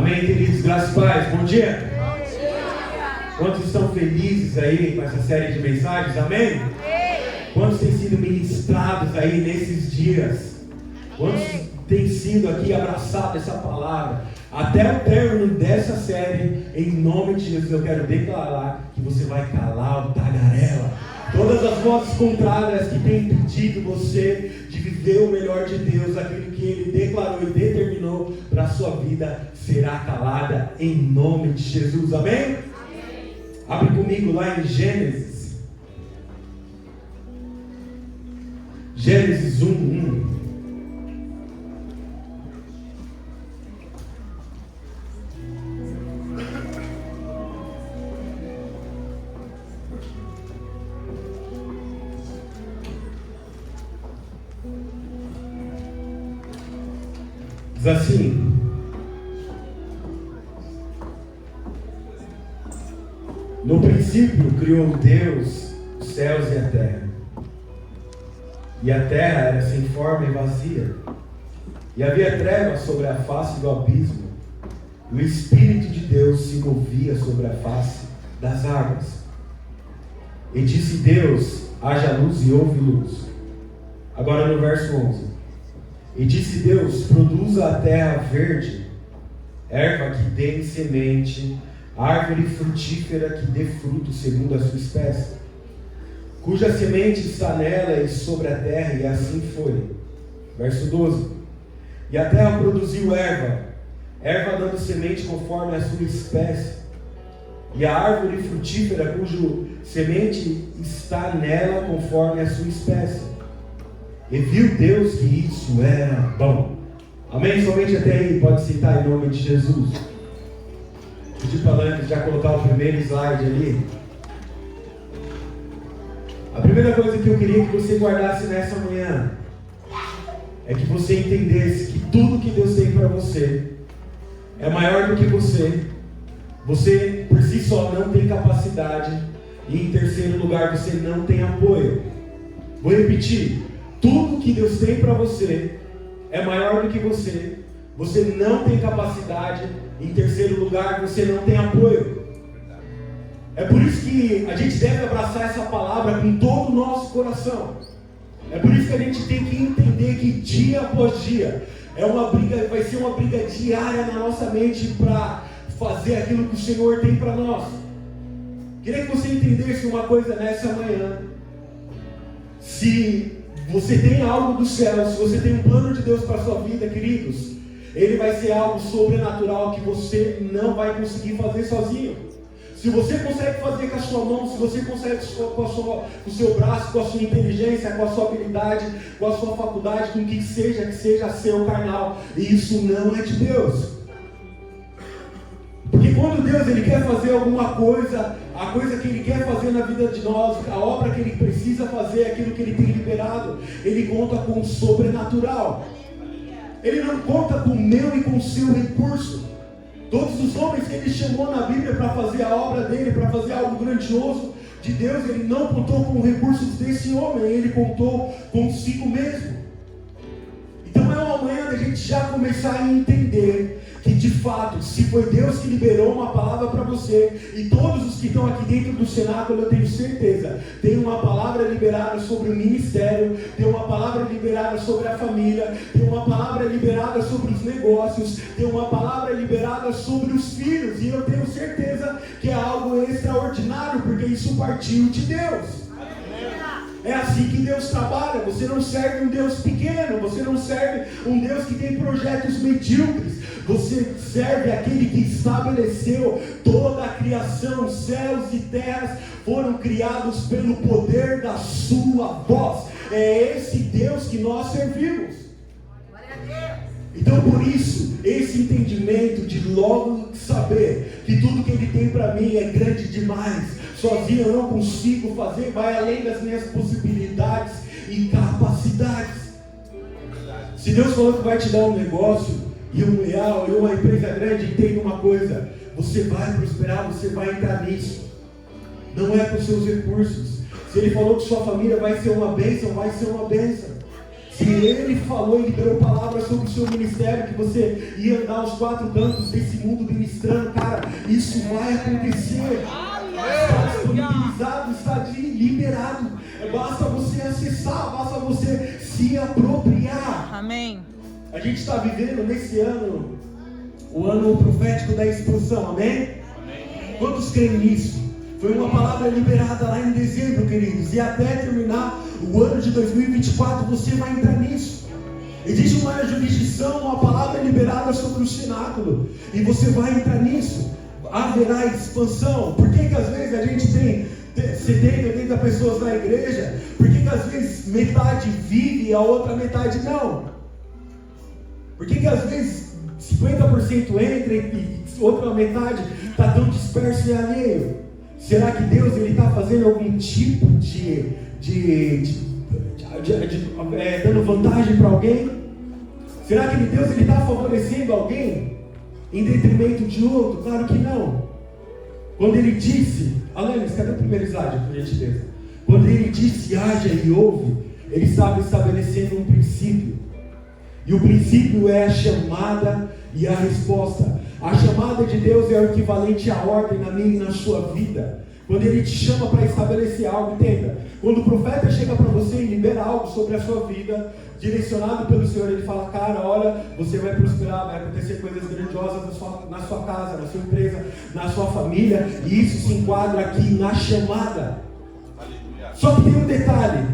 Amém, queridos? Graças e paz. Bom dia. Bom dia. Quantos estão felizes aí com essa série de mensagens? Amém? Quantos têm sido ministrados aí nesses dias? Quantos têm sido aqui abraçados essa palavra? Até o término dessa série, em nome de Jesus, eu quero declarar que você vai calar o tagarela. Todas as vozes contrárias que têm impedido você de viver o melhor de Deus, aquilo que Ele declarou e determinou para a sua vida, será calada em nome de Jesus. Amém? Amém. Abre comigo lá em Gênesis. Gênesis 1:1. Diz assim: no princípio criou Deus os céus e a terra. E a terra era sem forma e vazia, e havia trevas sobre a face do abismo, e o Espírito de Deus se movia sobre a face das águas. E disse Deus: haja luz, e houve luz. Agora no verso 11. E disse Deus: produza a terra verde, erva que dê semente, árvore frutífera que dê fruto segundo a sua espécie, cuja semente está nela e sobre a terra, e assim foi. Verso 12. E a terra produziu erva dando semente conforme a sua espécie, e a árvore frutífera cujo semente está nela conforme a sua espécie. E viu Deus que isso era bom. Amém? Somente até aí, pode citar em nome de Jesus. Pedir para a Lana já colocar o primeiro slide ali. A primeira coisa que eu queria que você guardasse nessa manhã é que você entendesse que tudo que Deus tem para você é maior do que você. Você por si só não tem capacidade. E em terceiro lugar, você não tem apoio. Vou repetir. Tudo que Deus tem para você é maior do que você. Você não tem capacidade. Em terceiro lugar, você não tem apoio. É por isso que a gente deve abraçar essa palavra com todo o nosso coração. É por isso que a gente tem que entender que dia após dia é uma briga, vai ser uma briga diária na nossa mente para fazer aquilo que o Senhor tem para nós. Queria que você entendesse uma coisa nessa manhã. Se você tem algo do céu, se você tem um plano de Deus para a sua vida, queridos, Ele vai ser algo sobrenatural que você não vai conseguir fazer sozinho. Se você consegue fazer com a sua mão, se você consegue com o seu braço, com a sua inteligência, com a sua habilidade, com a sua faculdade, com o que seja seu carnal, isso não é de Deus. Porque quando Deus Ele quer fazer alguma coisa, a coisa que Ele quer fazer na vida de nós, a obra que Ele precisa fazer, aquilo que Ele tem liberado, Ele conta com o sobrenatural. Ele não conta com o meu e com o seu recurso. Todos os homens que Ele chamou na Bíblia para fazer a obra dEle, para fazer algo grandioso de Deus, Ele não contou com os recursos desse homem, Ele contou consigo mesmo. Então é uma manhã da gente já começar a entender que de fato, se foi Deus que liberou uma palavra para você, e todos os que estão aqui dentro do cenáculo, eu tenho certeza, tem uma palavra liberada sobre o ministério, tem uma palavra liberada sobre a família, tem uma palavra liberada sobre os negócios, tem uma palavra liberada sobre os filhos, e eu tenho certeza que é algo extraordinário, porque isso partiu de Deus. É assim que Deus trabalha. Você não serve um Deus pequeno, você não serve um Deus que tem projetos medíocres. Você serve aquele que estabeleceu toda a criação. Céus e terras foram criados pelo poder da sua voz. É esse Deus que nós servimos. Então por isso, esse entendimento de logo saber que tudo que Ele tem para mim é grande demais, sozinho eu não consigo fazer, vai além das minhas possibilidades e capacidades. Se Deus falou que vai te dar um negócio e um real e uma empresa grande, entenda uma coisa: você vai prosperar, você vai entrar nisso. Não é com seus recursos. Se Ele falou que sua família vai ser uma bênção, vai ser uma bênção. Se Ele falou e liberou palavras sobre o seu ministério, que você ia andar aos 4 cantos desse mundo ministrando, cara, isso vai acontecer. Está disponibilizado, está liberado. Basta você acessar, basta você se apropriar. Amém. A gente está vivendo nesse ano, o ano profético da expansão, amém? Quantos creem nisso? Foi uma palavra liberada lá em dezembro, queridos, e até terminar o ano de 2024 você vai entrar nisso. Existe uma jurisdição, uma palavra liberada sobre o cenáculo, e você vai entrar nisso. Haverá expansão. Por que às vezes a gente tem 70, 80 pessoas na igreja? Por que às vezes metade vive e a outra metade não? Por que às vezes 50% entra e outra metade está tão disperso e alheio? Será que Deus está fazendo algum tipo dando vantagem para alguém? Será que Deus está favorecendo alguém em detrimento de outro? Claro que não. Quando Ele disse, Alanis, cadê o primeiro slide, por gentileza? Quando Ele disse haja e houve, Ele estava estabelecendo um princípio. E o princípio é a chamada e a resposta. A chamada de Deus é o equivalente à ordem na minha e na sua vida. Quando Ele te chama para estabelecer algo, entenda. Quando o profeta chega para você e libera algo sobre a sua vida, direcionado pelo Senhor, Ele fala, cara, olha, você vai prosperar, vai acontecer coisas grandiosas na sua casa, na sua empresa, na sua família, e isso se enquadra aqui na chamada. Só que tem um detalhe.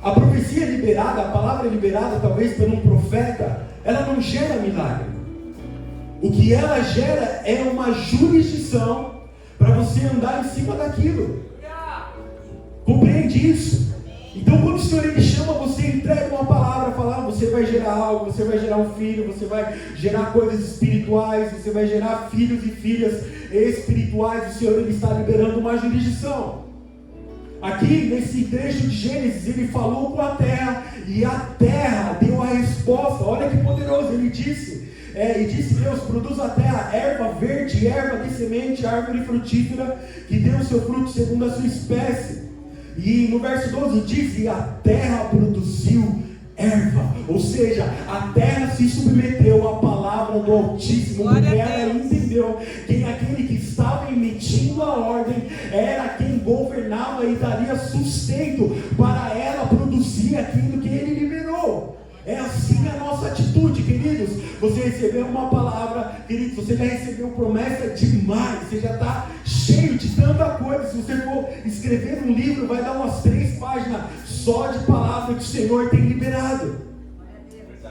A profecia liberada, a palavra liberada talvez por um profeta, ela não gera milagre. O que ela gera é uma jurisdição para você andar em cima daquilo. Compreende isso? Então quando o Senhor Ele chama, você entrega uma palavra, fala, você vai gerar algo, você vai gerar um filho, você vai gerar coisas espirituais, você vai gerar filhos e filhas espirituais. O Senhor Ele está liberando uma jurisdição. Aqui nesse trecho de Gênesis, Ele falou com a terra, e a terra deu a resposta. Olha que poderoso, Ele disse, e disse Deus, produz a terra erva verde, erva de semente, árvore frutífera, que dê o seu fruto segundo a sua espécie. E no verso 12 diz, e a terra produziu erva, ou seja, a terra se submeteu à palavra do Altíssimo, porque ela entendeu que aquele que estava emitindo a ordem era quem governava e daria sustento para ela produzir aquilo que Ele liberou. É assim a nossa atitude, queridos. Você recebeu uma palavra, queridos, você já recebeu promessa demais, você já está cheio de tanta coisa. Se você for escrever um livro, vai dar umas 3 páginas só de palavra que o Senhor tem liberado.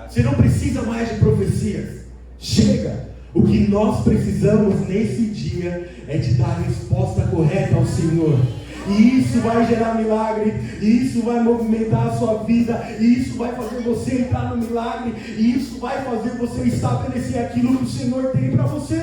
Você não precisa mais de profecias. Chega. O que nós precisamos nesse dia é de dar a resposta correta ao Senhor. E isso vai gerar milagre, e isso vai movimentar a sua vida, e isso vai fazer você entrar no milagre, e isso vai fazer você estabelecer aquilo que o Senhor tem para você.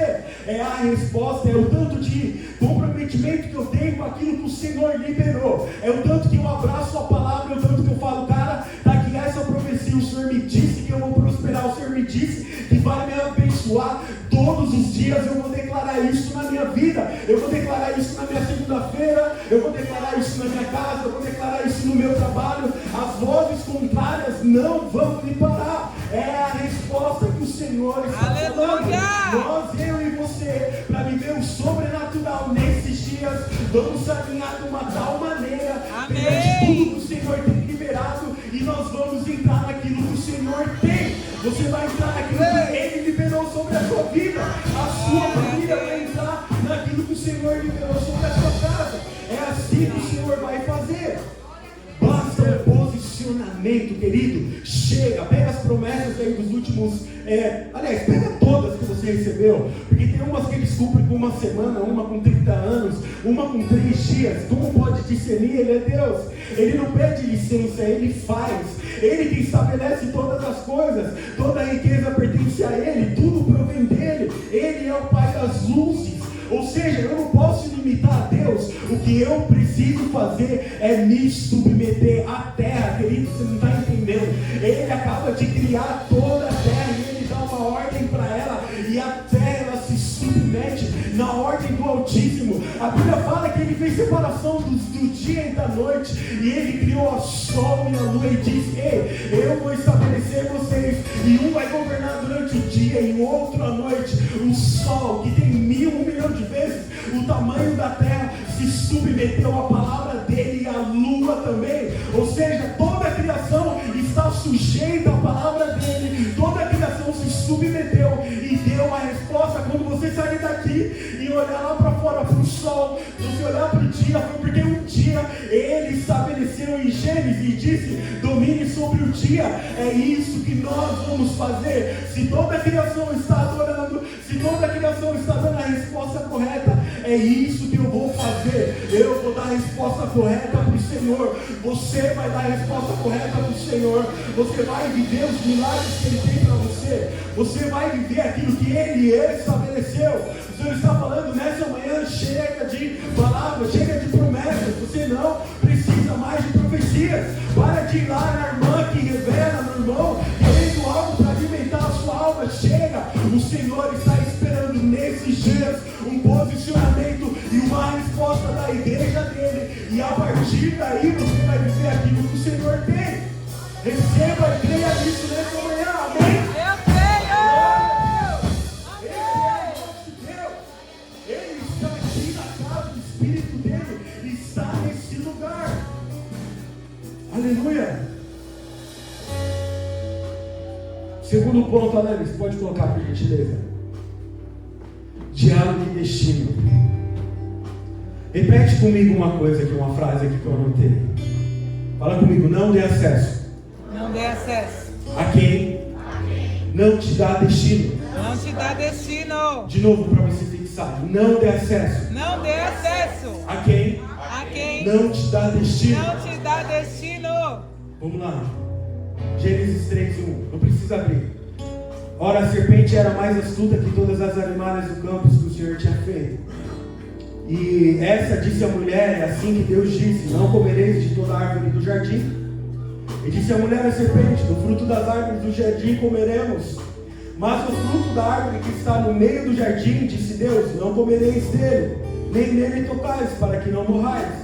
É a resposta, é o tanto de comprometimento que eu tenho com aquilo que o Senhor liberou, é o tanto que eu abraço a palavra, é o tanto que eu falo, cara, tá aqui essa profecia, o Senhor me disse que eu vou prosperar, o Senhor me disse que vai me abençoar. Todos os dias eu vou declarar isso na minha vida, eu vou declarar isso na minha segunda-feira, eu vou declarar isso na minha casa, eu vou declarar isso no meu trabalho. As vozes contrárias não vão me parar. É a resposta que o Senhor está falando. Nós, eu e você, para viver o sobrenatural nesses dias, vamos caminhar de uma tal maneira, perante tudo que o Senhor tem liberado, e nós vamos entrar naquilo que o Senhor tem. Você vai entrar naquilo que Ele liberou sobre a sua vida. A sua família vai entrar naquilo que o Senhor liberou sobre a sua casa. É assim que o Senhor vai fazer. Basta o posicionamento, querido. Chega, pega as promessas aí dos últimos... aliás, pega todas que você recebeu. Porque tem umas que eles cumprem com uma semana, uma com 30 anos, uma com 3 dias. Como pode discernir? Ele é Deus. Ele não pede licença, Ele faz. Ele que estabelece todas as coisas. Toda a riqueza pertence a Ele, tudo provém dEle. Ele é o Pai das luzes. Ou seja, eu não posso limitar a Deus. O que eu preciso fazer é me submeter à terra. Querido, você não está entendendo. Ele acaba de criar toda a terra e Ele dá uma ordem para ela, e a terra ela se submete na ordem do Altíssimo. A Bíblia fala que ele fez separação do dia e da noite, e ele criou o sol e a lua e disse: ei, eu vou estabelecer vocês, e um vai governar durante o dia e o outro à noite. O sol, que tem 1 milhão de vezes o tamanho da terra, se submeteu à palavra dele, e a lua também. Ou seja, toda a criação está sujeita à palavra dele, toda a criação se submeteu e deu a resposta. Quando você sair daqui e olhar lá para fora para o sol, você olhar para o dia, foi porque um dia ele estabeleceu em Gênesis e disse: domine sobre o dia. É isso que nós vamos fazer. Se toda a criação está adorando, se toda a criação está dando a resposta correta, é isso que eu vou fazer. Eu vou dar a resposta correta para o Senhor. Você vai dar a resposta correta para o Senhor. Você vai viver os milagres que Ele tem para você. Você vai viver aquilo que Ele estabeleceu. O Senhor está falando nessa manhã: chega de palavras, chega de promessas. Você não precisa mais de profecias. Para de ir lá na irmã que revela, no irmão, querendo algo para alimentar a sua alma. Chega. O Senhor está esperando nesses dias um posicionamento e uma resposta da igreja dele. E a partir daí você vai viver aquilo que o Senhor tem. Receba e creia nisso nessa manhã. Amém? Eu creio! Esse é o nosso Deus. Ele está aqui na casa, o Espírito dele está nesse lugar. Aleluia. Segundo ponto, Alex, pode colocar por gentileza. Diálogo e destino. Repete comigo uma coisa aqui, uma frase aqui que eu anotei. Fala comigo: não dê acesso. Não dê acesso A quem não te dá destino. não te dá destino. De novo para você fixar: não dê acesso Não dê acesso a quem a quem não te dá destino. não te dá destino. Vamos lá. Gênesis 3:1. Não precisa abrir. Ora, a serpente era mais astuta que todas as animais do campo que o Senhor tinha feito. E essa disse a mulher: é assim que Deus disse: não comereis de toda árvore do jardim. E disse a mulher à serpente: do fruto das árvores do jardim comeremos, mas do fruto da árvore que está no meio do jardim, disse Deus, não comereis dele, nem nele tocais, para que não morrais.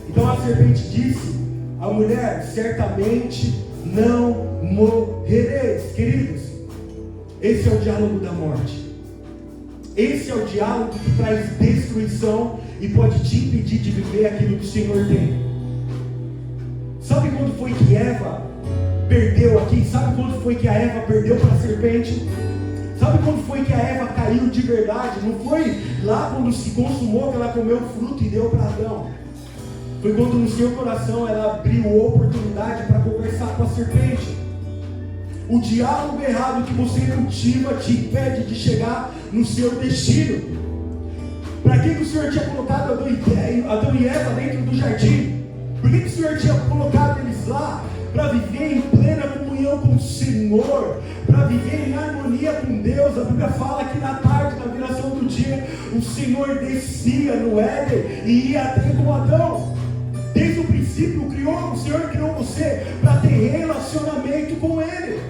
Então a serpente disse à mulher: certamente não morrereis. Queridos, esse é o diálogo da morte. Esse é o diálogo que traz destruição e pode te impedir de viver aquilo que o Senhor tem. Sabe quando foi que Eva perdeu aqui? Sabe quando foi que a Eva perdeu para a serpente? Sabe quando foi que a Eva caiu de verdade? Não foi lá quando se consumou que ela comeu o fruto e deu para Adão. Foi quando no seu coração ela abriu oportunidade para conversar com a serpente. O diálogo errado que você cultiva te impede de chegar no seu destino. Para que o Senhor tinha colocado Adão e Eva dentro do jardim? Por que o Senhor tinha colocado eles lá? Para viver em plena comunhão com o Senhor, para viver em harmonia com Deus. A Bíblia fala que na tarde, na viração do dia, o Senhor descia no Éden e ia até com Adão. Desde o princípio o Senhor criou você para ter relacionamento com Ele.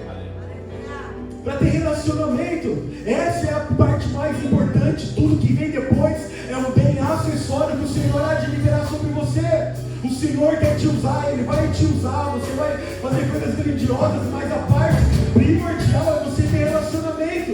Para ter relacionamento. Essa é a parte mais importante. Tudo que vem depois é um bem acessório que o Senhor há de liberar sobre você. O Senhor quer te usar, Ele vai te usar. Você vai fazer coisas grandiosas, mas a parte primordial é você ter relacionamento.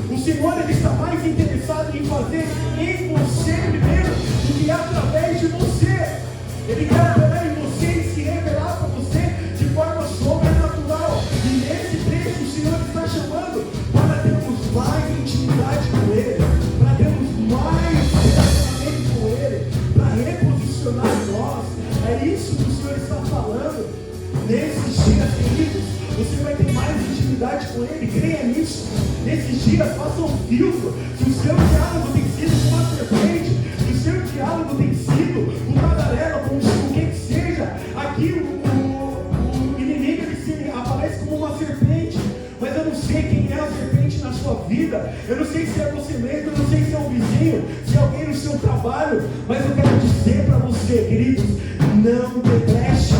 O Senhor, Ele está mais interessado em fazer em você primeiro do que através de você. Ele quer operar em você e se revelar para você de forma sobrenatural. E nesse trecho o Senhor está chamando para termos mais intimidade com Ele, para termos mais relacionamento com Ele, para reposicionar nós. É isso que o Senhor está falando. Nesses dias, queridos, você vai ter mais intimidade com Ele. Creia nisso. Nesses dias, faça um filtro. Se o seu diálogo tem sido com a serpente, se o seu diálogo tem sido com a galera, com quem que seja, aqui o inimigo ele aparece como uma serpente. Mas eu não sei quem é a serpente na sua vida. Eu não sei se é você mesmo, eu não sei se é um vizinho, se é alguém no seu trabalho. Mas eu quero dizer para você, queridos, não debreche.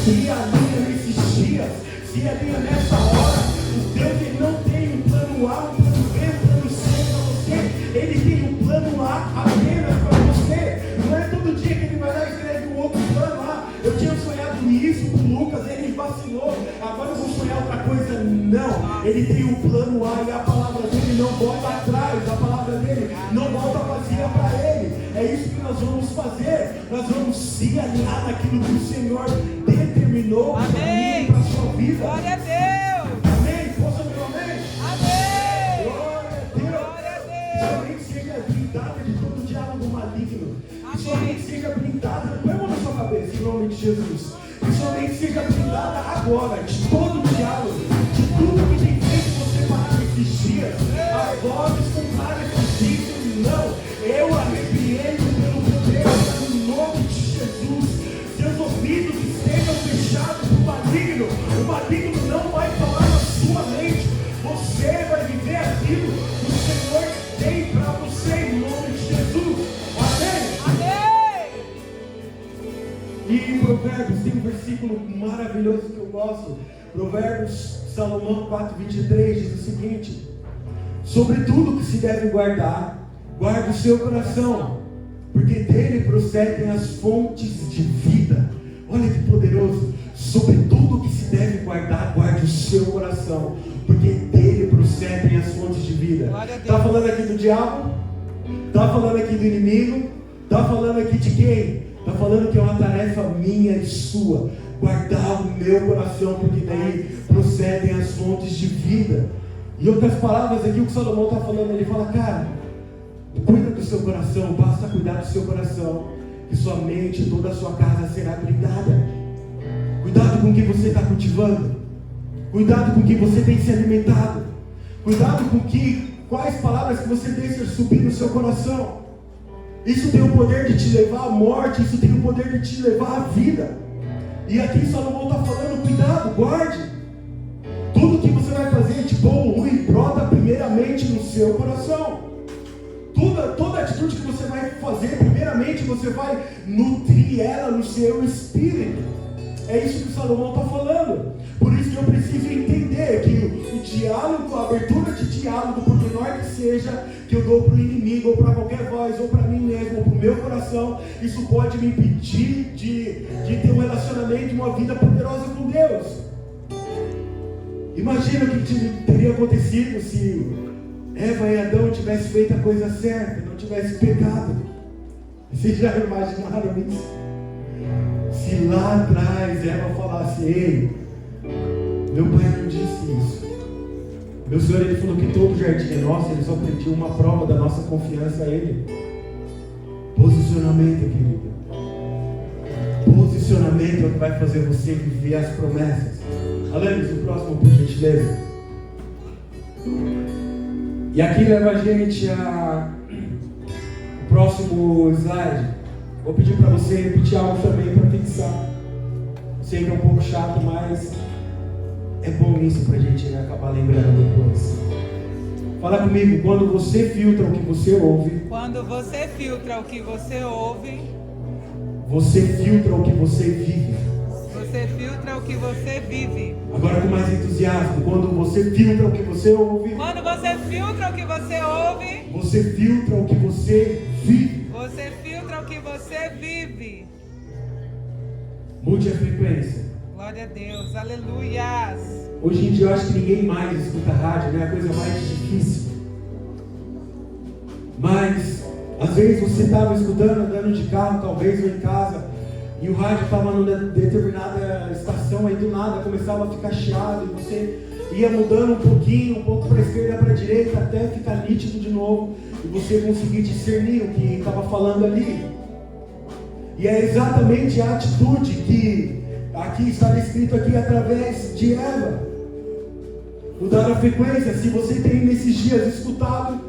Se alinha nesses dias, se alinha nessa hora. O Deus ele não tem um plano A, um plano B, um plano C para você. Ele tem um plano A apenas para você. Não Ele tem um plano A e a palavra dele não volta atrás. A palavra dele não volta vazia para ele. É isso que nós vamos fazer. Nós vamos se alinhar naquilo que o Senhor determinou para mim e para a sua vida. Glória a Deus. Amém? Posso ouvir um amém? Amém. Glória a Deus. Glória a Deus. Sua mente seja blindada de todo diálogo maligno. Que sua Amém. mente seja blindada. Põe a mão na sua cabeça, em nome de Jesus. Que sua mente seja blindada agora de todo diálogo, de tudo que tem feito você parar esses dias. As vozes contrárias que dizem não. Eu arrepiei pelo poder no nome de Jesus. Seus ouvidos estejam fechados para o maligno. O maligno não vai falar na sua mente. Você vai viver aquilo que o Senhor tem para você em nome de Jesus. Amém? Amém. E em Provérbios tem um versículo maravilhoso que eu gosto. Provérbios, Salomão 4:23 diz o seguinte: sobre tudo que se deve guardar, guarde o seu coração, porque dele procedem as fontes de vida. Olha que poderoso. Sobre tudo que se deve guardar, guarde o seu coração, porque dele procedem as fontes de vida. Está falando aqui do diabo? Está falando aqui do inimigo? Está falando aqui de quem? Está falando que é uma tarefa minha e sua, guardar o meu coração, porque daí procedem as fontes de vida. Em outras palavras, aqui o que Salomão está falando, ele fala, cara, cuida do seu coração, basta cuidar do seu coração, que sua mente e toda a sua casa será blindada. Cuidado com o que você está cultivando, cuidado com o que você tem se alimentado, cuidado com quais palavras que você deixa subir no seu coração. Isso tem o poder de te levar à morte, isso tem o poder de te levar à vida. E aqui Salomão está falando, cuidado, guarde. Tudo que você vai fazer de bom ou ruim, brota primeiramente no seu coração. Toda atitude que você vai fazer, primeiramente você vai nutrir ela no seu espírito. É isso que Salomão está falando. Por isso que eu preciso entender que o diálogo, a abertura de diálogo, por menor que seja, que eu dou para o inimigo, ou para qualquer voz, ou para mim mesmo, ou para o meu coração, isso pode me impedir de ter um relacionamento, uma vida poderosa com Deus. Imagina o que teria acontecido se Eva e Adão tivessem feito a coisa certa, não tivessem pecado. Vocês já imaginaram isso? Se lá atrás Eva falasse, ei, meu pai não disse isso. Meu Senhor, ele falou que todo jardim é nosso, ele só pediu uma prova da nossa confiança a ele. Posicionamento, querido. Posicionamento é o que vai fazer você viver as promessas. Alanis, o próximo, por gentileza. E aqui leva a gente a o próximo slide. Vou pedir para você repetir algo também para fixar. Sei que é um pouco chato, mas é bom isso para a gente acabar lembrando depois. Fala comigo, quando você filtra o que você ouve. Quando você filtra o que você ouve. Você filtra o que você vive. Você filtra o que você vive. Agora com mais entusiasmo, quando você filtra o que você ouve. Quando você filtra o que você ouve. Você filtra o que você vive. Você filtra o que você vive. Mude a frequência. Glória a Deus, aleluias. Hoje em dia eu acho que ninguém mais escuta rádio, né? É a coisa mais difícil. Mas às vezes você estava escutando, andando de carro, talvez, ou em casa, e o rádio estava numa determinada estação, aí do nada começava a ficar chiado, e você ia mudando um pouco para a esquerda, para a direita, até ficar nítido de novo, e você conseguir discernir o que estava falando ali. E é exatamente a atitude que aqui está escrito aqui através de Eva. Mudar a frequência. Se você tem nesses dias escutado,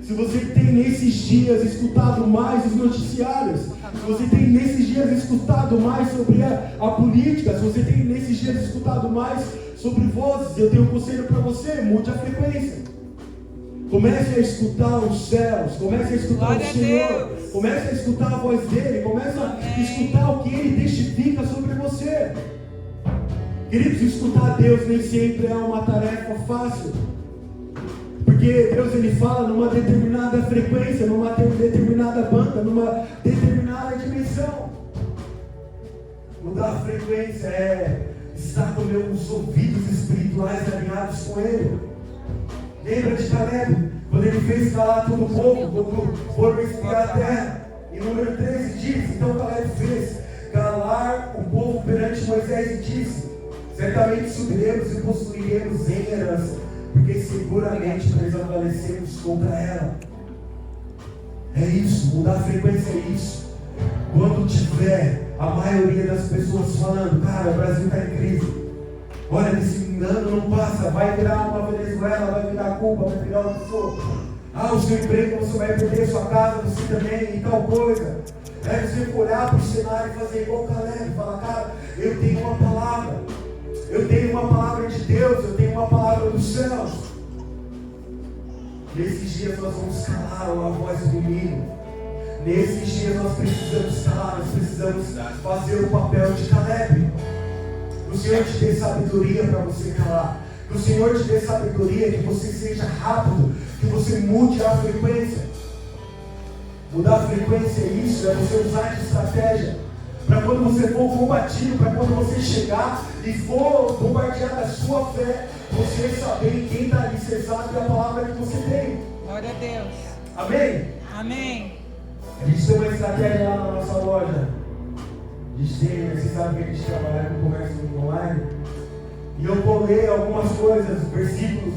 se você tem nesses dias escutado mais os noticiários, se você tem nesses dias escutado mais sobre a política, se você tem nesses dias escutado mais sobre vozes, eu tenho um conselho para você: mude a frequência. Comece a escutar os céus, comece a escutar Glória o Senhor, Deus. comece a escutar a voz dele, comece a escutar o que ele testifica sobre você. Queridos, escutar Deus nem sempre é uma tarefa fácil, porque Deus ele fala numa determinada frequência, numa determinada banda, numa determinada dimensão. Mudar a frequência é está com os ouvidos espirituais alinhados com Ele. Lembra de Caleb, quando ele fez calar todo o povo, quando foram espiar a terra. Em número 13 diz, então Caleb fez calar o povo perante Moisés e disse: certamente subiremos e possuiremos em herança, porque seguramente prevaleceremos contra ela. É isso, mudar a frequência é isso. Quando tiver a maioria das pessoas falando: cara, o Brasil está em crise, olha, esse ano não passa, vai virar uma Venezuela, vai virar Cuba, vai virar o que for. Ah, o seu emprego, você vai perder, sua casa, você também, e tal coisa. Aí você olhar para o cenário e fazer igual o Caleb, e falar: cara, eu tenho uma palavra, eu tenho uma palavra de Deus, eu tenho uma palavra dos céus. Nesses dias nós vamos calar a voz do inimigo. Nesses dias nós precisamos calar, nós precisamos fazer o papel de Caleb. Que o Senhor te dê sabedoria para você calar. Que o Senhor te dê sabedoria, que você seja rápido, que você mude a frequência. Mudar a frequência é isso, é você usar de estratégia. Para quando você for combatido, para quando você chegar e for bombardear a sua fé, você saber quem está ali, você sabe a palavra que você tem. Glória a Deus. Amém? Amém. A gente tem uma estratégia lá na nossa loja. A gente tem, vocês sabem que a gente trabalha com comércio online. E eu colei algumas coisas, versículos,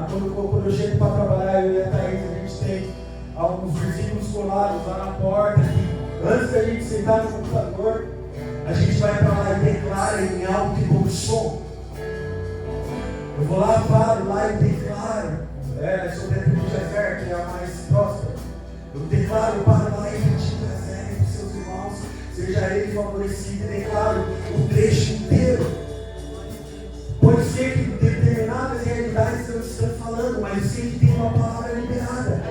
quando eu chego para trabalhar, eu e a Thaís, a gente tem alguns versículos colados lá na porta. E antes da gente sentar no computador, a gente vai para lá e declara em alto e bom som. Eu vou lá, paro lá e declaro sobre a tribo de Azer, que é a mais próxima. Eu declaro, paro lá e bendito Azer para os seus irmãos, seja ele favorecido, e declaro o trecho inteiro. Pode ser que determinadas realidades eu estou falando, mas eu sei que tem uma palavra liberada.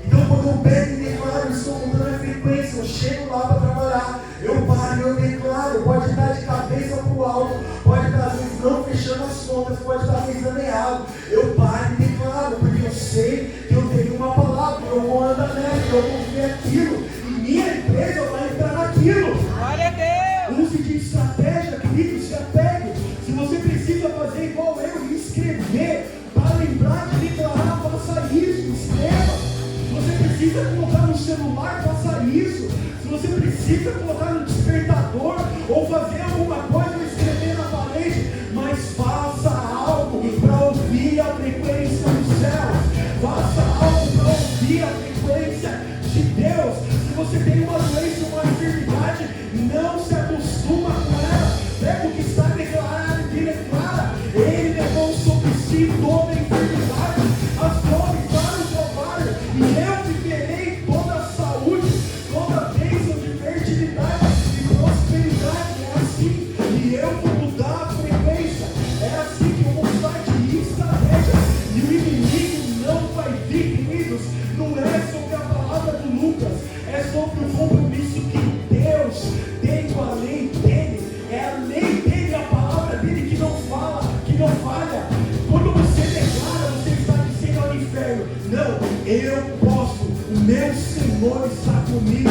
Então quando eu pego e declaro, eu estou mudando a frequência, eu chego lá para trabalhar, eu paro e eu declaro, pode estar de cabeça para o alto, pode estar às vezes não fechando as contas, pode estar pensando errado, eu paro e declaro, porque eu sei que eu tenho uma palavra, eu vou andar nela, eu vou ver aquilo, e minha empresa vai entrar naquilo. Glória a Deus. Use de estratégia, querido, se apegue. Se você precisa fazer igual eu e escrever, para lembrar de declarar, faça isso, escreva. Se você precisa colocar no celular, faça isso. Se você precisa colocar no despertador, ou fazer alguma coisa, ou escrever na parede, mas faça algo para ouvir a frequência dos céus. Faça algo para ouvir a frequência de Deus. Se você tem uma doença, uma enfermidade, não se acostuma com ela. Pega o que está declarado e declara. Ele levou sobre si toda a enfermidade, as dores para o Calvário, e eu viverei toda a saúde, toda a bênção de fertilidade e prosperidade. É assim, e eu vou mudar a frequência. É assim que eu vou usar de estratégia, e o inimigo não vai vir, queridos. Não é sobre a palavra do Lucas, é sobre o compromisso que Deus tem com a lei dele. É a lei dele, a palavra dele que não fala, que não falha. Quando você declara, você está dizendo ao inferno: não, eu posso, o meu Senhor está comigo.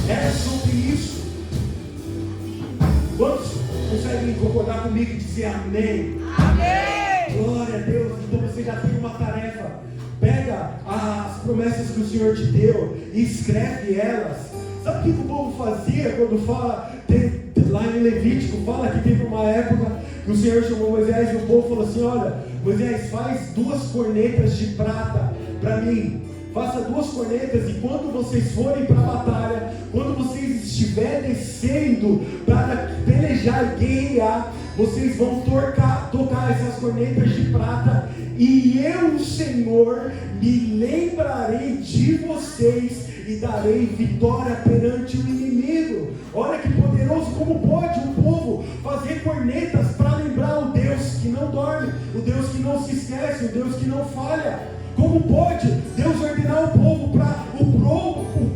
É sobre isso. Quantos conseguem concordar comigo e dizer amém? Amém. Glória a Deus. Então você já tem uma tarefa. Pega as promessas que o Senhor te deu e escreve elas. Sabe o que o povo fazia quando fala, lá em Levítico, fala que teve uma época que o Senhor chamou Moisés e o povo falou assim: olha, Moisés, faz 2 cornetas de prata para mim. Faça 2 cornetas, e quando vocês forem para a batalha, quando vocês estiverem descendo para pelejar, guerrear, vocês vão tocar essas cornetas de prata, e eu, o Senhor, me lembrarei de vocês e darei vitória perante o inimigo. Olha que poderoso. Como pode um povo fazer cornetas para lembrar o Deus que não dorme, o Deus que não se esquece, o Deus que não falha? Como pode Deus ordenar o povo para o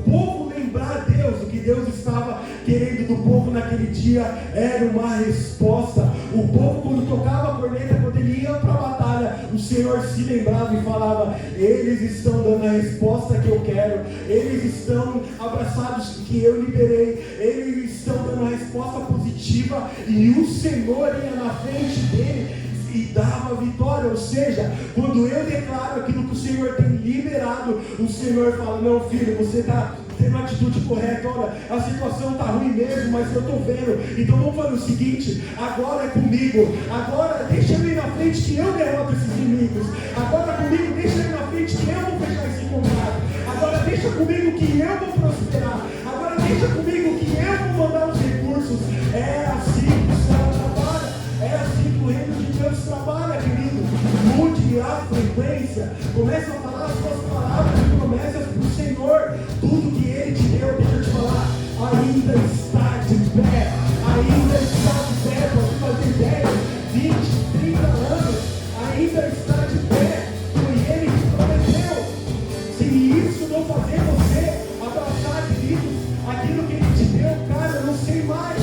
povo lembrar Deus? O que Deus estava querendo do povo naquele dia era uma resposta. O povo, quando tocava a corneta, quando ele ia para a batalha, o Senhor se lembrava e falava: eles estão dando a resposta que eu quero, eles estão abraçados que eu liberei, eles estão dando a resposta positiva e o Senhor ia na frente dele e dava vitória. Ou seja, quando eu declaro aquilo que o Senhor tem liberado, o Senhor fala: não, filho, você está tendo uma atitude correta, olha, a situação está ruim mesmo, mas eu estou vendo, então vamos fazer o seguinte, agora é comigo, agora deixa eu ir na frente que eu derroto esses inimigos, agora comigo, deixa eu ir na frente que eu vou fechar esse contrato, agora deixa comigo que eu vou prosperar, agora deixa comigo que eu vou mandar os recursos. É assim que o céu trabalha, é assim que o reino de Deus trabalha, querido. Mude a frequência, comece a falar as suas palavras e promessas para o Senhor. Tudo que Ele te deu, deixa eu te falar, ainda está de pé, ainda está de pé. Pode fazer 10, 20, 30 anos, ainda está de pé. Foi Ele que prometeu. Se isso não fazer você abraçar, queridos, aquilo que Ele te deu, cara, eu não sei mais,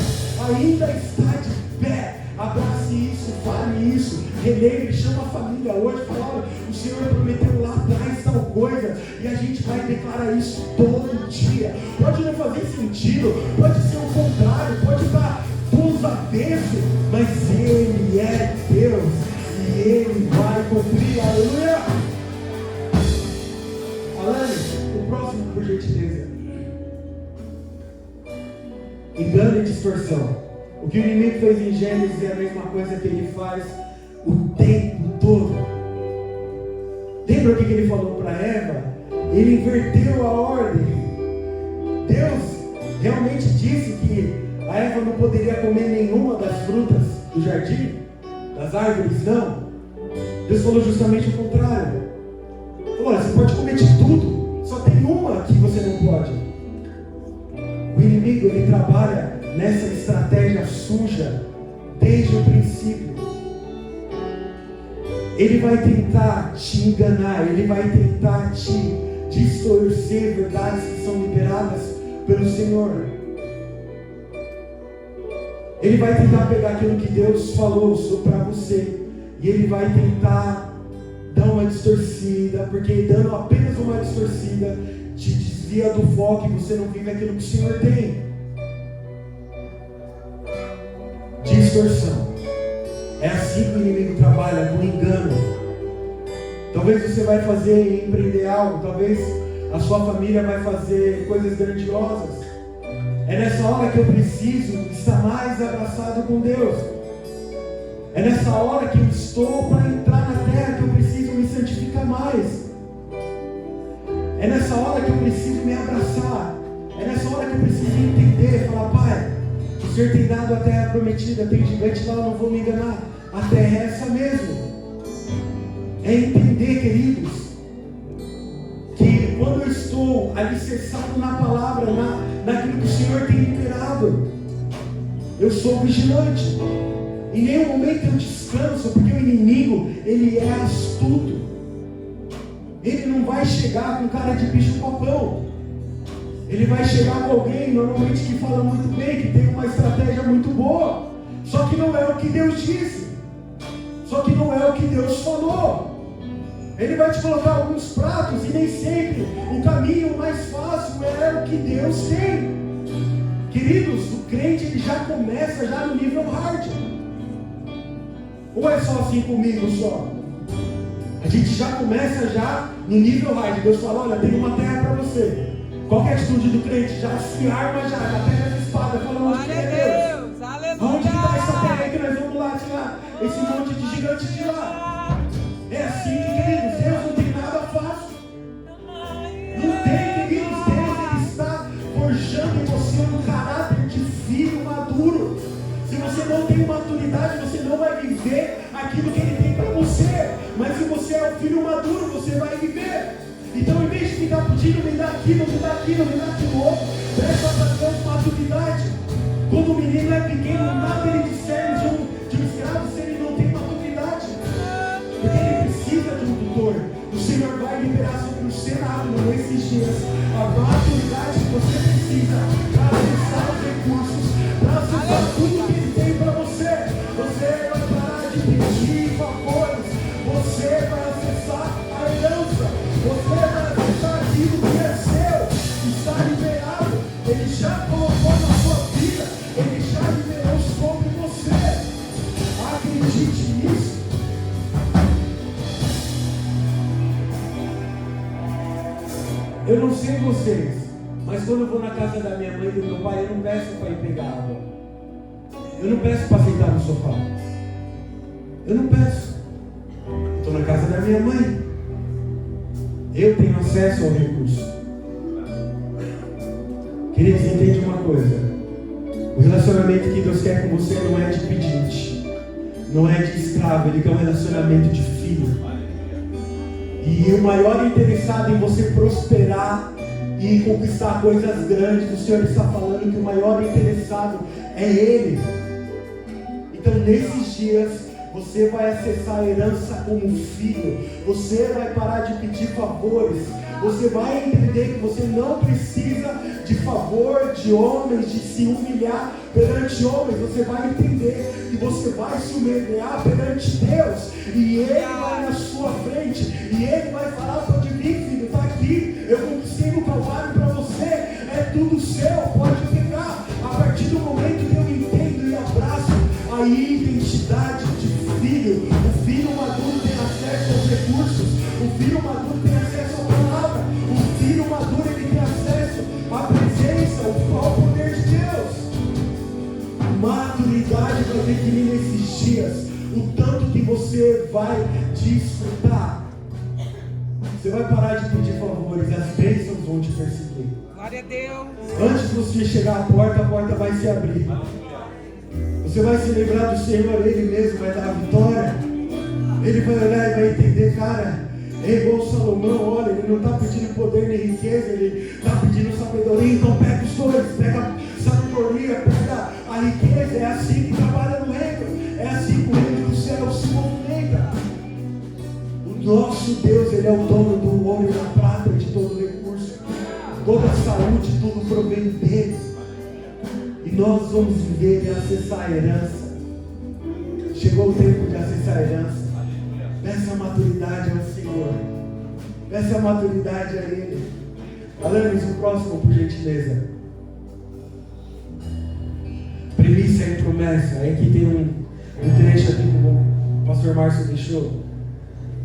ainda está de pé. Abrace isso, fale isso, relembre, chama a família hoje, fala: olha, o Senhor prometeu lá atrás tal coisa, e a gente vai declarar isso todo dia. Pode não fazer sentido, pode ser o contrário, pode estar dos avessos, mas Ele é Deus, e Ele vai cumprir. Aleluia! Alane, o próximo, por gentileza. Engano e distorção. O que o inimigo fez em Gênesis é a mesma coisa que ele faz o tempo todo. Lembra o que ele falou para Eva? Ele inverteu a ordem. Deus realmente disse que a Eva não poderia comer nenhuma das frutas do jardim, das árvores, não. Deus falou justamente o contrário. Olha, você pode comer de tudo, só tem uma que você não pode. O inimigo, ele trabalha nessa estratégia suja desde o princípio. Ele vai tentar te enganar, ele vai tentar te distorcer verdades que são liberadas pelo Senhor. Ele vai tentar pegar aquilo que Deus falou para você e ele vai tentar dar uma distorcida, porque dando apenas uma distorcida te desvia do foco e você não vive aquilo que o Senhor tem. Distorção. É assim que o inimigo trabalha, com engano. Talvez você vai fazer, empreender algo, talvez a sua família vai fazer coisas grandiosas. É nessa hora que eu preciso estar mais abraçado com Deus. É nessa hora que eu estou para entrar na terra que eu preciso me santificar mais. É nessa hora que eu preciso me abraçar. É nessa hora que eu preciso entender, falar: Pai, o Senhor tem dado a terra prometida, tem gigante lá, eu não vou me enganar. A terra é essa mesmo. É entender, queridos, que quando eu estou alicerçado na palavra, naquilo que o Senhor tem liberado, eu sou vigilante. Em nenhum momento eu descanso, porque o inimigo, ele é astuto. Ele não vai chegar com cara de bicho papão. Ele vai chegar com alguém, normalmente, que fala muito bem, que tem uma estratégia muito boa. Só que não é o que Deus disse. Só que não é o que Deus falou. Ele vai te colocar alguns pratos e nem sempre o caminho mais fácil é o que Deus tem. Queridos, o crente, ele já começa já no nível hard. Ou é só assim comigo só? A gente já começa já no nível hard. Deus fala: olha, tem uma terra para você. Qual é a atitude do crente? Já se arma, já pega a espada, fala: onde é Deus? Aleluia! Onde está essa terra aí que nós vamos lá tirar esse monte de gigante de lá? É assim, queridos, Deus não tem nada fácil. Não tem, queridos. Deus, ele está forjando em você um caráter de filho maduro. Se você não tem maturidade, você não vai viver aquilo que ele tem para você. Mas se você é um filho maduro, você vai viver. Então, em vez de ficar pedindo, me dá aquilo, me dá aquilo, me dá aquilo outro, presta atenção com maturidade. Quando o menino é pequeno, nada ele discerne de um escravo se ele não tem maturidade. Porque ele precisa de um tutor. O Senhor vai liberar sobre o cenário nesses dias a maturidade que você precisa para acessar os recursos, para acessar tudo que ele tem para você. Você vai parar de pedir favores. Você vai acessar a herança. Você vai acessar aquilo que é seu. Está liberado. Ele favor na sua vida, Ele já liberou sobre você. Acredite nisso. Eu não sei vocês, mas quando eu vou na casa da minha mãe e do meu pai, eu não peço para ir pegar água. Eu não peço para sentar no sofá. Eu não peço. Estou na casa da minha mãe. Eu tenho acesso ao recurso. Queridos, entende uma coisa. O relacionamento que Deus quer com você não é de pedinte, não é de escravo. Ele quer um relacionamento de filho. E o maior interessado em você prosperar e conquistar coisas grandes, o Senhor está falando que o maior interessado é Ele. Então nesses dias você vai acessar a herança como filho. Você vai parar de pedir favores. Você vai entender que você não precisa de favor de homens, de se humilhar perante homens. Você vai entender que você vai se humilhar perante Deus. E Ele vai na sua frente. E Ele vai falar: pode vir, filho, está aqui. Eu conquistei no Calvário para você. É tudo seu, pode pegar. A partir do momento que eu entendo e abraço a identidade de filho, o filho maduro tem acesso aos recursos. O filho maduro tem acesso à palavra. O filho maduro, ele tem acesso à presença, ao poder de Deus. Maturidade vai definir nesses dias o tanto que você vai desfrutar. Você vai parar de pedir favores, as bênçãos vão te perseguir. Glória a Deus. Antes de você chegar à porta, a porta vai se abrir. Você vai se lembrar do Senhor, Ele mesmo vai dar a vitória. Ele vai olhar e vai entender, cara, é igual Salomão, olha, ele não está pedindo poder nem riqueza, ele está pedindo sabedoria. Então pega os dois, pega a sabedoria, pega a riqueza. É assim que trabalha no reino, é assim que o reino do céu se movimenta. O nosso Deus, Ele é o dono do ouro e da prata, de todo recurso. Toda a saúde, tudo provém dele. E nós vamos viver e acessar a herança. Chegou o tempo de acessar a herança. Peça a maturidade ao Senhor. Peça a maturidade a Ele. Alanis, o próximo, por gentileza. Primícia e promessa. Aí aqui tem um trecho aqui que o pastor Márcio deixou.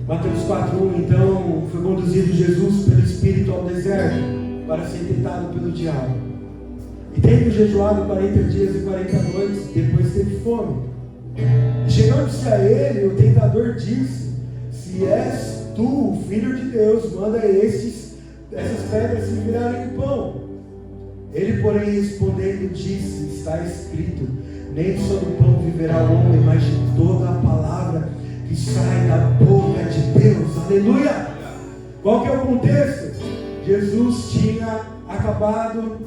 Mateus 4:1. Então foi conduzido Jesus pelo Espírito ao deserto para ser tentado pelo diabo. E tendo jejuado 40 dias e 40 noites, depois teve fome. E chegando-se a ele, o tentador disse: se és tu o Filho de Deus, manda essas pedras se virarem em pão. Ele, porém, respondendo, disse: está escrito, nem só do pão viverá o homem, mas de toda a palavra que sai da boca de Deus. Aleluia! Qual que é o contexto? Jesus tinha acabado,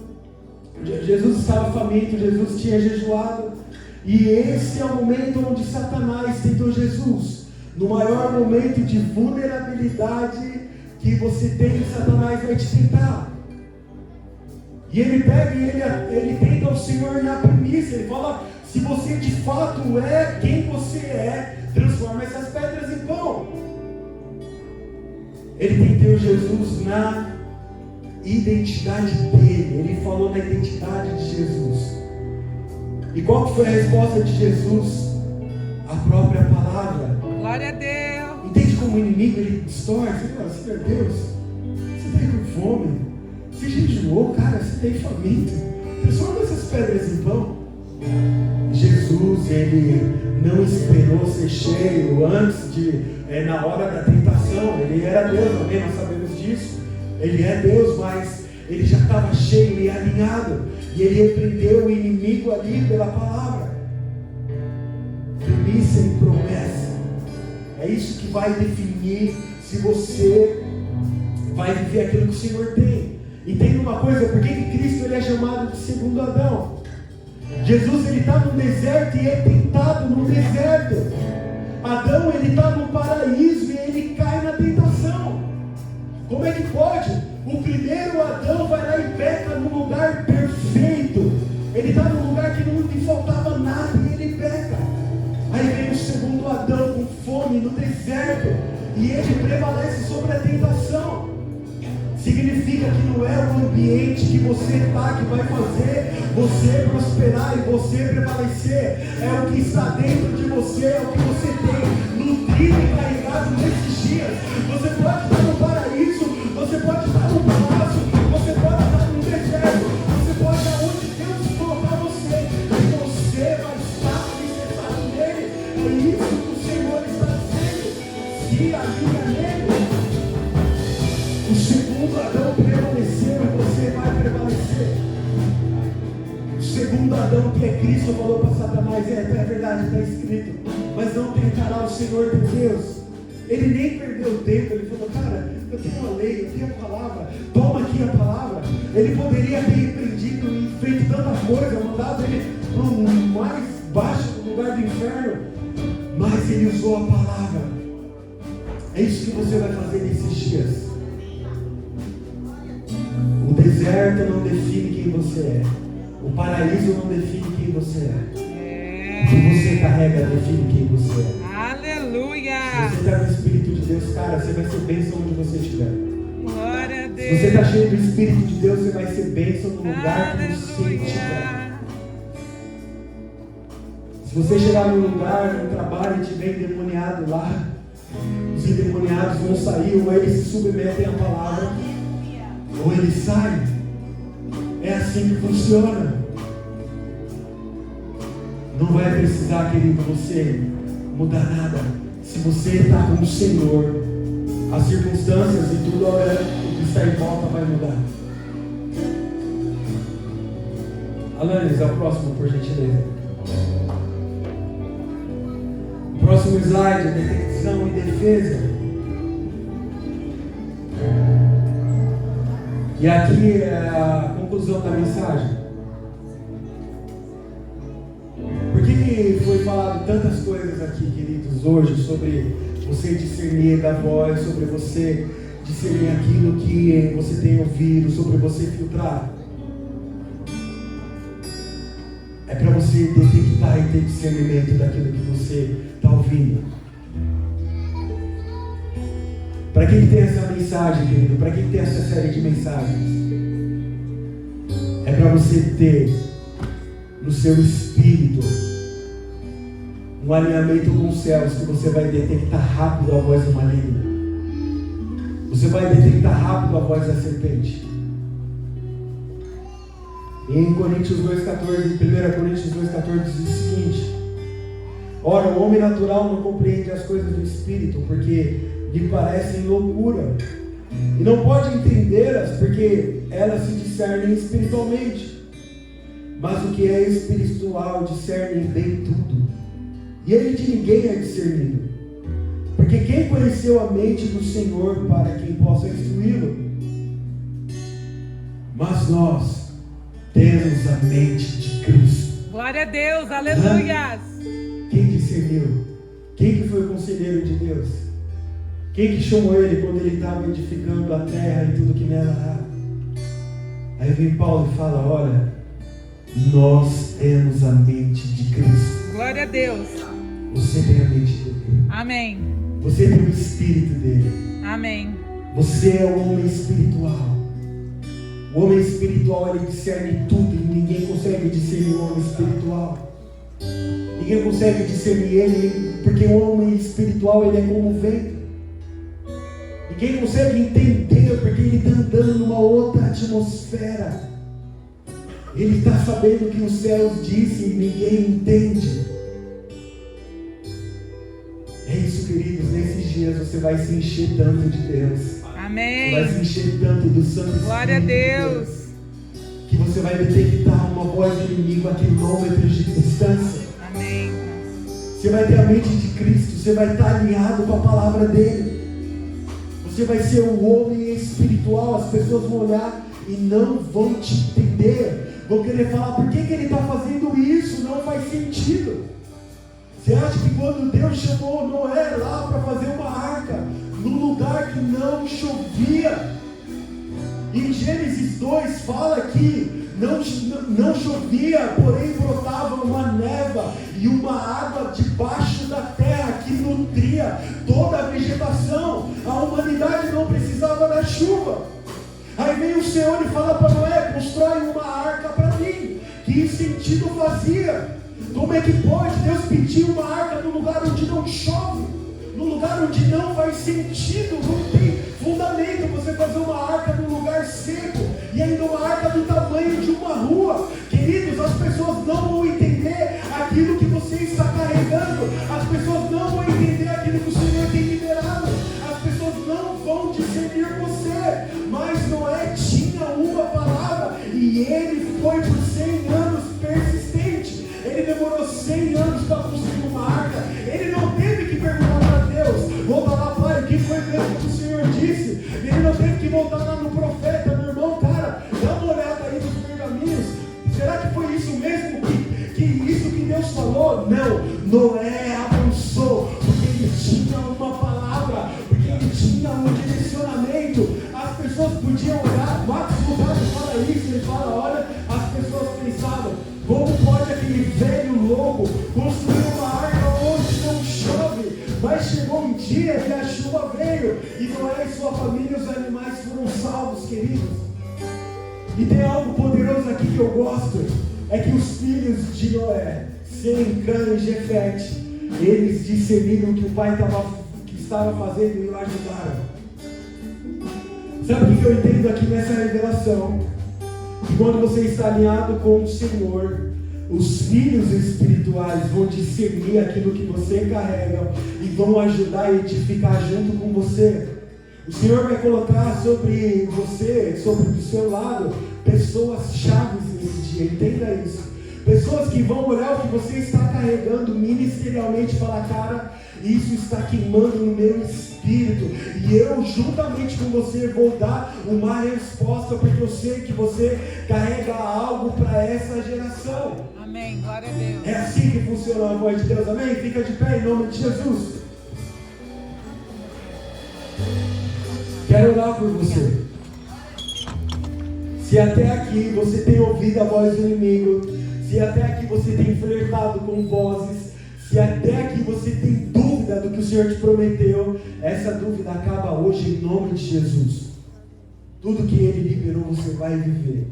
Jesus estava faminto, Jesus tinha jejuado. E esse é o momento onde Satanás tentou Jesus. No maior momento de vulnerabilidade que você tem, Satanás vai te tentar. E ele pega e ele tenta o Senhor na primícia. Ele fala: se você de fato é quem você é, transforma essas pedras em pão. Ele tentou Jesus na identidade dele. Ele falou na identidade de Jesus. E qual que foi a resposta de Jesus? A própria palavra. Glória a Deus. Entende como o inimigo ele distorce? Ele fala assim: meu Deus, você está com fome, você jejuou, cara, você está faminto, transforma essas pedras em pão. Jesus, ele não esperou ser cheio antes na hora da tentação. Ele era Deus, amém? Nós sabemos disso. Ele é Deus, mas ele já estava cheio e alinhado. E ele repreendeu o inimigo ali pela palavra. Primícia e promessa. É isso que vai definir se você vai viver aquilo que o Senhor tem. Entenda uma coisa: por que Cristo ele é chamado de segundo Adão? Jesus ele está no deserto e é tentado no deserto. Adão ele está no paraíso e ele cai na tentação. Como é que pode? O primeiro Adão vai lá e peca no lugar perfeito. Ele está num lugar que não lhe faltava nada e ele peca. Aí vem o segundo Adão com fome no deserto e ele prevalece sobre a tentação. Significa que não é o ambiente que você está que vai fazer você prosperar e você prevalecer. É o que está dentro de você, é o que você tem nutrido e carregado nesses dias. Você pode estar no paraíso, você pode estar no palácio, você pode estar no deserto, você pode estar onde Deus colocar você, e você vai estar alicerçado nele. É isso que o Senhor está dizendo. Se alinha nele. O segundo Adão prevaleceu e você vai prevalecer. O segundo Adão, que é Cristo, falou para Satanás: é verdade, está escrito, mas não tentará o Senhor teu Deus. Ele nem perdeu tempo, ele falou: cara, eu tenho a lei, eu tenho a palavra, toma aqui a palavra. Ele poderia ter repreendido e feito tanta coisa, mandado ele para o mais baixo lugar do inferno, mas ele usou a palavra. É isso que você vai fazer nesses dias. O deserto não define quem você é. O paraíso não define quem você é. O que você carrega define quem você é. Aleluia! Se você está no Espírito de Deus, cara, você vai ser bênção onde você estiver. Glória a Deus! Se você está cheio do Espírito de Deus, você vai ser bênção no lugar que você estiver. Se você chegar num lugar, num trabalho e estiver endemoniado lá, os endemoniados vão sair, ou eles se submetem à palavra, ou ele sai. É assim que funciona. Não vai precisar, querido, você mudar nada. Se você está com o Senhor, as circunstâncias e tudo o que está em volta vai mudar. Alanis, é o próximo, por gentileza. O próximo slide, detecção e defesa. E aqui é a conclusão da mensagem. Por que foi falado tantas coisas aqui, queridos, hoje, sobre você discernir da voz, sobre você discernir aquilo que você tem ouvido, sobre você filtrar? É para você detectar e ter discernimento daquilo que você está ouvindo. Para quem tem essa mensagem, querido? Para quem tem essa série de mensagens? É para você ter no seu espírito um alinhamento com os céus, que você vai detectar rápido a voz do maligno. Você vai detectar rápido a voz da serpente. Em Coríntios 2,14, 1 Coríntios 2,14 diz o seguinte: ora, o homem natural não compreende as coisas do espírito, porque lhe parecem loucura, e não pode entendê-las, porque elas se discernem espiritualmente. Mas o que é espiritual discerne bem tudo, e ele de ninguém é discernido. Porque quem conheceu a mente do Senhor para quem possa instruí-lo? Mas nós temos a mente de Cristo. Glória a Deus, aleluia! Quem discerniu? Quem que foi o conselheiro de Deus? Quem que chamou ele quando ele estava edificando a terra e tudo que nela há? Aí vem Paulo e fala: olha, nós temos a mente de Cristo. Glória a Deus. Você tem a mente dele. Amém. Você tem o Espírito dele. Amém. Você é um homem espiritual. O homem espiritual, ele discerne tudo, e ninguém consegue discernir o homem espiritual. Ninguém consegue discernir ele, porque o homem espiritual, ele é como o vento. Ninguém consegue entender, porque ele está andando numa outra atmosfera. Ele está sabendo o que os céus dizem e ninguém entende. É isso, queridos. Nesses dias você vai se encher tanto de Deus. Amém. Você vai se encher tanto do Santo Espírito. Glória a Deus. Que você vai detectar uma voz do inimigo a quilômetros de distância. Amém. Você vai ter a mente de Cristo. Você vai estar alinhado com a palavra dele. Você vai ser um homem espiritual. As pessoas vão olhar e não vão te entender. Vão querer falar: por que ele está fazendo isso? Não faz sentido. Você acha que quando Deus chamou Noé lá para fazer uma arca, num lugar que não chovia, em Gênesis 2 fala que não chovia, porém brotava uma névoa e uma água debaixo da terra que nutria toda a vegetação. A humanidade não precisava da chuva. Aí vem o Senhor e fala para Noé: constrói uma arca para mim. Que sentido fazia? Como é que pode Deus pedir uma arca no lugar onde não chove? No lugar onde não faz sentido, não tem fundamento você fazer uma arca num lugar seco, e ainda uma arca do tamanho de uma rua. Queridos, as pessoas não vão entender aquilo que você está carregando, as pessoas não vão entender aquilo que o Senhor tem liberado, as pessoas não vão discernir você. Mas Noé tinha uma palavra, e ele foi por 100 anos persistente. Ele demorou 100 anos para construir uma arca. Ele não teve que perguntar para Deus: volta lá, pai, o que foi mesmo que o Senhor disse? Ele não teve que voltar lá no profeta: meu irmão, cara, dá uma olhada aí nos pergaminhos, será que foi isso mesmo que isso que Deus falou? Não, Noé avançou, porque ele tinha uma palavra, porque ele tinha um direcionamento. As pessoas podiam olhar, Marcos Lugares fala isso, ele fala: olha, as pessoas pensavam, como pode aquele velho lobo construir uma arca onde não chove? Mas chegou um dia e a chuva veio, e Noé e sua família, os animais foram salvos, queridos. E tem algo poderoso aqui que eu gosto, é que os filhos de Noé, Sem, Cã e Jefete, eles discerniram o que o pai estava fazendo e o ajudaram. Sabe o que eu entendo aqui nessa revelação? Que quando você está alinhado com o Senhor, os filhos espirituais vão discernir aquilo que você carrega e vão ajudar a edificar junto com você. O Senhor vai colocar sobre você, sobre o seu lado, pessoas chaves nesse dia, entenda isso. Pessoas que vão olhar o que você está carregando ministerialmente e falar: cara, isso está queimando no meu espírito, e eu juntamente com você vou dar uma resposta, porque eu sei que você carrega algo para essa geração. Amém, glória a Deus. É assim que funciona a voz de Deus, amém? Fica de pé em nome de Jesus. Quero orar por você. Se até aqui você tem ouvido a voz do inimigo, se até aqui você tem flertado com vozes, se até aqui você tem dúvida do que o Senhor te prometeu, essa dúvida acaba hoje em nome de Jesus. Tudo que Ele liberou você vai viver.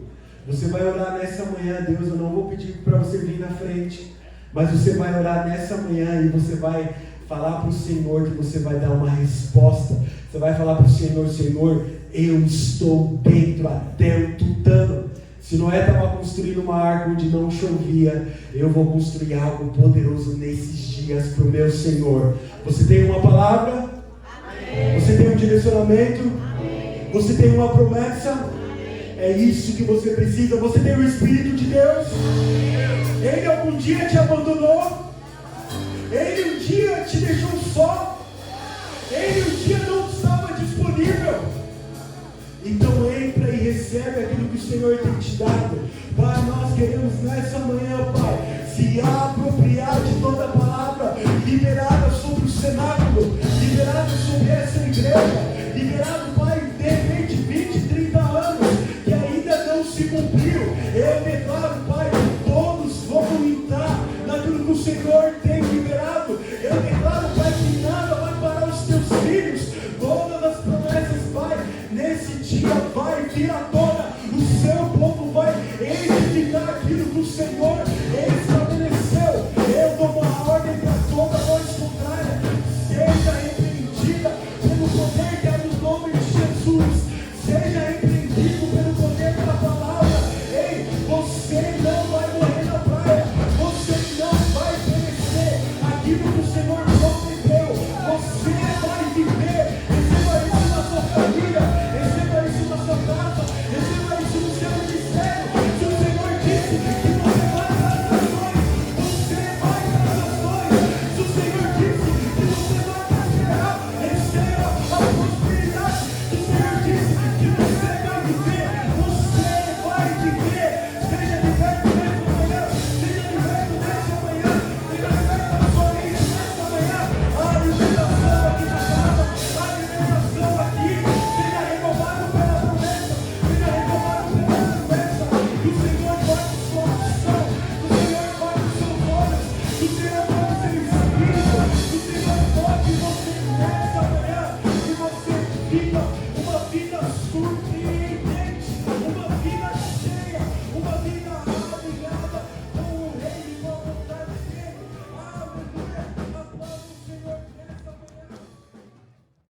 Você vai orar nessa manhã: Deus, eu não vou pedir para você vir na frente, mas você vai orar nessa manhã e você vai falar para o Senhor que você vai dar uma resposta. Você vai falar para o Senhor: Senhor, eu estou dentro até o tutano. Se Noé estava construindo uma arca onde não chovia, eu vou construir algo poderoso nesses dias para o meu Senhor. Você tem uma palavra? Amém. Você tem um direcionamento? Amém. Você tem uma promessa? Amém. É isso que você precisa. Você tem o Espírito de Deus? Amém. Ele algum dia te abandonou? Ele um dia te deixou só? Ele um dia não estava disponível? Então entra e recebe aquilo que o Senhor tem te dado. Pai, nós queremos nessa manhã